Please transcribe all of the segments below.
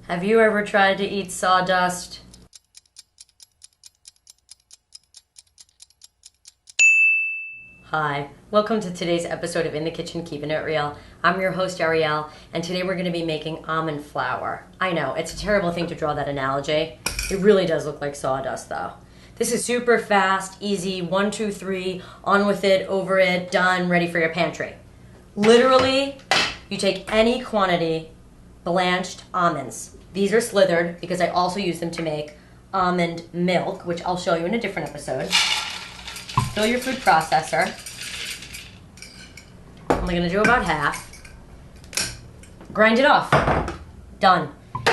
Have you ever tried to eat sawdust? Hi, welcome to today's episode of In the Kitchen Keeping It Real. I'm your host Ariyele, and today we're going to be making almond flour. I know, it's a terrible thing to draw that analogy. It really does look like sawdust though. This is super fast, easy, 1, 2, 3, on with it, over it, done, ready for your pantry. Literally, you take any quantity blanched almonds. These are slithered because I also use them to make almond milk, which I'll show you in a different episode. Fill your food processor. I'm only gonna do about half. Grind it off. Done.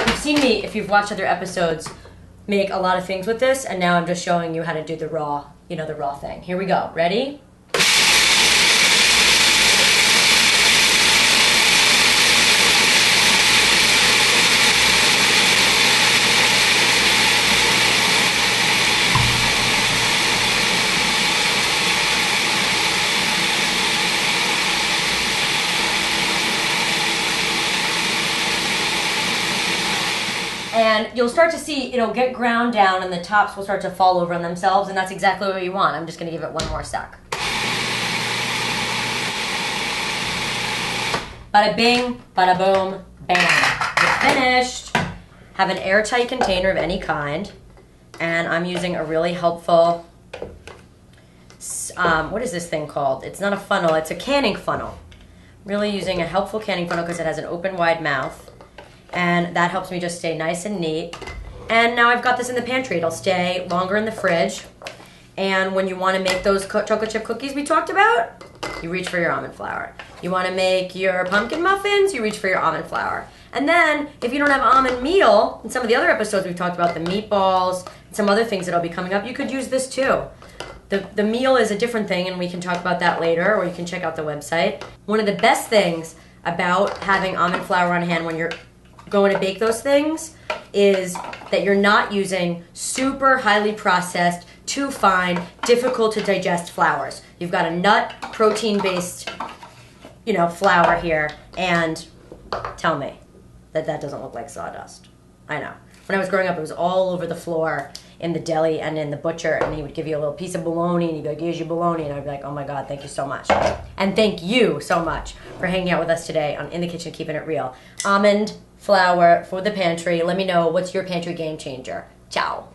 You've seen me, if you've watched other episodes, make a lot of things with this, and now I'm just showing you how to do the raw, the raw thing. Here we go. Ready? And you'll start to see it'll get ground down and the tops will start to fall over on themselves, and that's exactly what you want. I'm just going to give it one more sec. Bada bing, bada boom, bam. You're finished. Have an airtight container of any kind, and I'm using a really helpful, what is this thing called? It's not a funnel, it's a canning funnel. Really using a helpful canning funnel because it has an open wide mouth. And that helps me just stay nice and neat. And now I've got this in the pantry. It'll stay longer in the fridge. And when you want to make those chocolate chip cookies we talked about, you reach for your almond flour. You want to make your pumpkin muffins, you reach for your almond flour. And then, if you don't have almond meal, in some of the other episodes we've talked about the meatballs, and some other things that'll be coming up, you could use this too. The meal is a different thing, and we can talk about that later, or you can check out the website. One of the best things about having almond flour on hand when you're going to bake those things is that you're not using super highly processed, too fine, difficult to digest flours. You've got a nut protein based flour here, and tell me that doesn't look like sawdust. I know. When I was growing up, it was all over the floor in the deli and in the butcher, and he would give you a little piece of bologna, and he'd be like, here's your bologna, and I'd be like, oh my God, thank you so much. And thank you so much for hanging out with us today on In the Kitchen Keeping It Real. Almond flour for the pantry. Let me know what's your pantry game changer. Ciao.